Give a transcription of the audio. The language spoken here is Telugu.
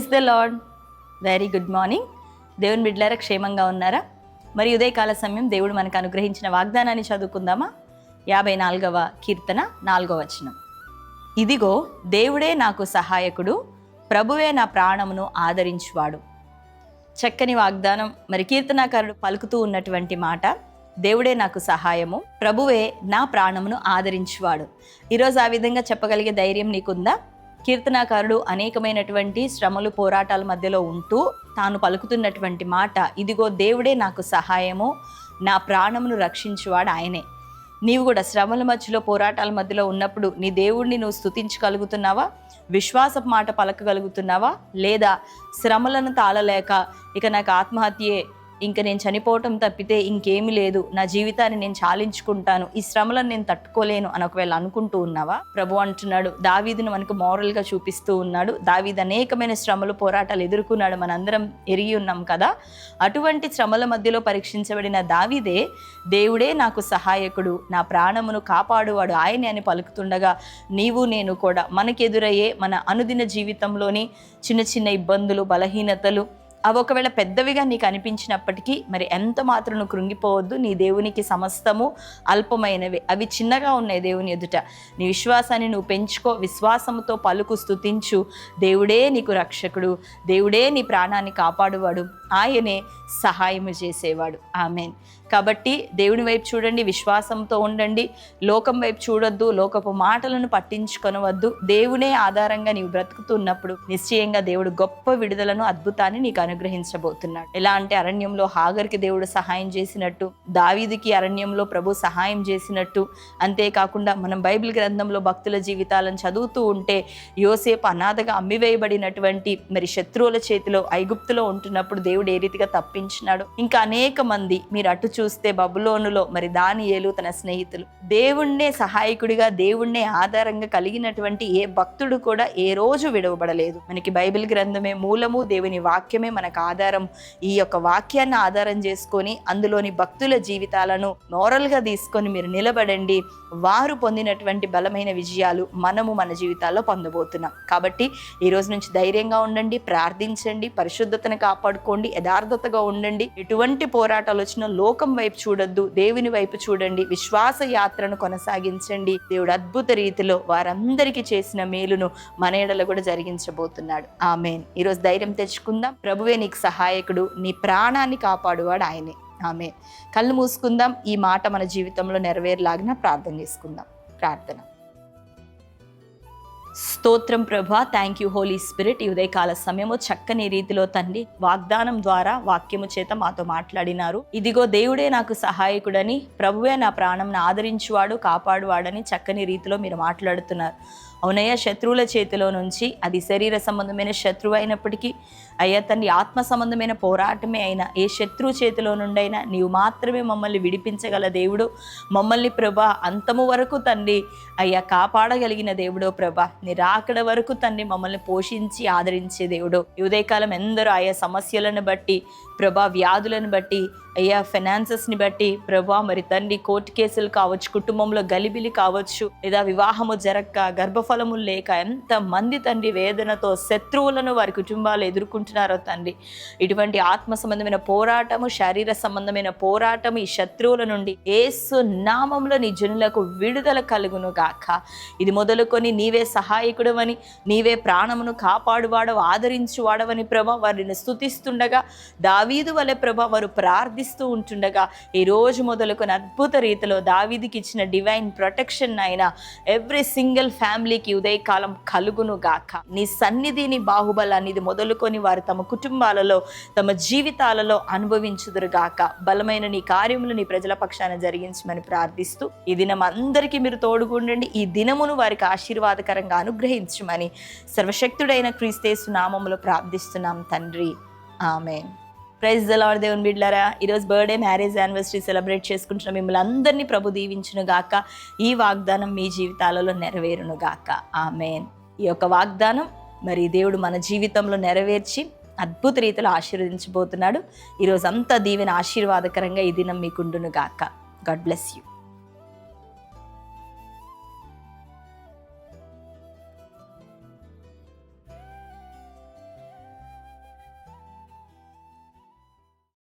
Praise the Lord. Very good morning. దేవుని బిడ్డలారా క్షేమంగా ఉన్నారా? మరి ఉదయకాల సమయం దేవుడు మనకు అనుగ్రహించిన వాగ్దానాన్ని చదువుకుందామా? 54వ కీర్తన 4వ వచనం. ఇదిగో దేవుడే నాకు సహాయకుడు, ప్రభువే నా ప్రాణమును ఆదరించువాడు. చక్కని వాగ్దానం. మరి కీర్తనాకారుడు పలుకుతూ ఉన్నటువంటి మాట, దేవుడే నాకు సహాయము, ప్రభువే నా ప్రాణమును ఆదరించువాడు. ఈరోజు ఆ విధంగా చెప్పగలిగే ధైర్యం నీకుందా? కీర్తనాకారుడు అనేకమైనటువంటి శ్రమలు పోరాటాల మధ్యలో ఉంటూ తాను పలుకుతున్నటువంటి మాట, ఇదిగో దేవుడే నాకు సహాయము, నా ప్రాణమును రక్షించువాడు ఆయనే. నీవు కూడా శ్రమల మధ్యలో పోరాటాల మధ్యలో ఉన్నప్పుడు నీ దేవుడిని నువ్వు స్తుతించగలుగుతున్నావా? విశ్వాసపు మాట పలకగలుగుతున్నావా? లేదా శ్రమలను తాళలేక ఇక నాకు ఆత్మహత్యే, ఇంక నేను చనిపోవటం తప్పితే ఇంకేమీ లేదు, నా జీవితాన్ని నేను చాలించుకుంటాను, ఈ శ్రమలను నేను తట్టుకోలేను అని ఒకవేళ అనుకుంటూ ఉన్నావా? ప్రభు అంటున్నాడు, దావీదును మనకు మోరల్గా చూపిస్తూ ఉన్నాడు. దావీదు అనేకమైన శ్రమలు పోరాటాలు ఎదుర్కొన్నాడు, మనందరం ఎరిగి ఉన్నాం కదా. అటువంటి శ్రమల మధ్యలో పరీక్షించబడిన దావీదే దేవుడే నాకు సహాయకుడు, నా ప్రాణమును కాపాడువాడు ఆయనే అని పలుకుతుండగా, నీవు నేను కూడా మనకెదురయ్యే మన అనుదిన జీవితంలోని చిన్న చిన్న ఇబ్బందులు, బలహీనతలు అవి ఒకవేళ పెద్దవిగా నీకు అనిపించినప్పటికీ మరి ఎంత మాత్రం నువ్వు కృంగిపోవద్దు. నీ దేవునికి సమస్తము అల్పమైనవి, అవి చిన్నగా ఉన్నాయి దేవుని ఎదుట. నీ విశ్వాసాన్ని నువ్వు పెంచుకో, విశ్వాసముతో పలుకు, స్తుతించు. దేవుడే నీకు రక్షకుడు, దేవుడే నీ ప్రాణాన్ని కాపాడువాడు, ఆయనే సహాయము చేసేవాడు. ఆమేన్. కాబట్టి దేవుని వైపు చూడండి, విశ్వాసంతో ఉండండి. లోకం వైపు చూడొద్దు, లోకపు మాటలను పట్టించుకొనవద్దు. దేవునే ఆధారంగా నీవు బ్రతుకుతున్నప్పుడు నిశ్చయంగా దేవుడు గొప్ప విడుదలను, అద్భుతాన్ని నీకు అనుగ్రహించబోతున్నాడు. ఎలా అంటే అరణ్యంలో హాగర్కి దేవుడు సహాయం చేసినట్టు, దావీదుకి అరణ్యంలో ప్రభు సహాయం చేసినట్టు, అంతేకాకుండా మనం బైబిల్ గ్రంథంలో భక్తుల జీవితాలను చదువుతూ ఉంటే యోసేపు అనాథగా అమ్మివేయబడినటువంటి మరి శత్రువుల చేతిలో ఐగుప్తులో ఉంటున్నప్పుడు దేవుడు ఏ రీతిగా తప్పించినాడు. ఇంకా అనేక మంది, మీరు అటు చూస్తే బబులోనులో మరి దానియేలు తన స్నేహితులు, దేవుణ్ణే సహాయకుడిగా, దేవుణ్ణే ఆధారంగా కలిగినటువంటి ఏ భక్తుడు కూడా ఏ రోజు విడవబడలేదు. మనకి బైబిల్ గ్రంథమే మూలము, దేవుని వాక్యమే మనకు ఆధారం. ఈ యొక్క వాక్యాన్ని ఆధారం చేసుకొని అందులోని భక్తుల జీవితాలను మోరల్గా తీసుకొని మీరు నిలబడండి. వారు పొందినటువంటి బలమైన విజయాలు మనము మన జీవితాల్లో పొందబోతున్నాం. కాబట్టి ఈ రోజు నుంచి ధైర్యంగా ఉండండి, ప్రార్థించండి, పరిశుద్ధతను కాపాడుకోండి, యథార్థతగా ఉండండి. ఎటువంటి పోరాటాలు వచ్చినా లోకం వైపు చూడొద్దు, దేవుని వైపు చూడండి. విశ్వాస యాత్రను కొనసాగించండి. దేవుడు అద్భుత రీతిలో వారందరికీ చేసిన మేలును మన ఎడల కూడా జరిగించబోతున్నాడు. ఆమేన్. ఈరోజు ధైర్యం తెచ్చుకుందాం. ప్రభువే నీకు సహాయకుడు, నీ ప్రాణాన్ని కాపాడువాడు ఆయనే. ఆమేన్. కళ్ళు మూసుకుందాం. ఈ మాట మన జీవితంలో నెరవేరలాగిన ప్రార్థన చేసుకుందాం. ప్రార్థన. స్తోత్రం ప్రభా, థ్యాంక్ యూ హోలీ స్పిరిట్. ఈ ఉదయకాల సమయము చక్కని రీతిలో తండ్రి వాగ్దానం ద్వారా వాక్యము చేత మాతో మాట్లాడినారు. ఇదిగో దేవుడే నాకు సహాయకుడని, ప్రభువే నా ప్రాణంను ఆదరించువాడు, కాపాడువాడని చక్కని రీతిలో మీరు మాట్లాడుతున్నారు. అవునయ్య, శత్రువుల చేతిలో నుంచి, అది శరీర సంబంధమైన శత్రువు అయినప్పటికీ అయ్యా తండ్రి, ఆత్మ సంబంధమైన పోరాటమే అయినా ఏ శత్రువు చేతిలో నుండైనా నీవు మాత్రమే మమ్మల్ని విడిపించగల దేవుడు. మమ్మల్ని ప్రభా అంతము వరకు తండ్రి అయ్యా కాపాడగలిగిన దేవుడో ప్రభా, నీ రాకడ వరకు తండ్రి మమ్మల్ని పోషించి ఆదరించే దేవుడు. ఈ ఉదయకాలం ఎందరో ఆయా సమస్యలను బట్టి ప్రభా, వ్యాధులను బట్టి అయ్యా, ఫైనాన్సెస్ని బట్టి ప్రభా, మరి తండ్రి కోర్టు కేసులు కావచ్చు, కుటుంబంలో గలిబిలి కావచ్చు, లేదా వివాహము జరక్క, గర్భఫలములు లేక ఎంతమంది తండ్రి వేదనతో శత్రువులను వారి కుటుంబాలు ఎదుర్కొంటున్నారో తండ్రి. ఇటువంటి ఆత్మ సంబంధమైన పోరాటము, శరీర సంబంధమైన పోరాటము ఈ శత్రువుల నుండి యేసు నామములో నీ జనులకు విడుదల కలుగును గాక. ఇది మొదలుకొని నీవే సహాయకుడవని, నీవే ప్రాణమును కాపాడువాడవు, ఆదరించువాడవని ప్రభా వారిని స్తుతిస్తుండగా, దావీదు వలె ప్రభా వారు ప్రార్థిస్తూ ఉంటుండగా, ఈ రోజు మొదలుకొని అద్భుత రీతిలో దావీదుకి ఇచ్చిన డివైన్ ప్రొటెక్షన్ అయినా ఎవ్రీ సింగిల్ ఫ్యామిలీకి ఉదయకాలం కలుగును గాక. నీ సన్నిధిని, బాహుబలాన్ని ఇది మొదలుకొని వారు తమ కుటుంబాలలో, తమ జీవితాలలో అనుభవించుదురు గాక. బలమైన నీ కార్యములు నీ ప్రజల పక్షాన జరిగించమని ప్రార్థిస్తూ, ఈ దినం అందరికీ మీరు తోడుగుండండి. ఈ దినమును వారికి ఆశీర్వాదకరంగా అనుగ్రహించమని సర్వశక్తుడైన క్రీస్తు నామములో ప్రార్థిస్తున్నాం తండ్రి. ఆమేన్. Praise the lord. దేవుని బిడ్డలారా, ఈరోజు బర్త్డే, మ్యారేజ్ యానివర్సరీ సెలబ్రేట్ చేసుకుంటున్న మిమ్మల్ని అందరినీ ప్రభు దీవించును గాక. ఈ వాగ్దానం మీ జీవితాలలో నెరవేరును గాక. ఆమేన్. ఈ యొక్క వాగ్దానం మరి దేవుడు మన జీవితంలో నెరవేర్చి అద్భుత రీతిలో ఆశీర్వదించబోతున్నాడు. ఈరోజు అంతా దీవెన ఆశీర్వాదకరంగా ఈ దినం మీకుండును గాక. God bless you.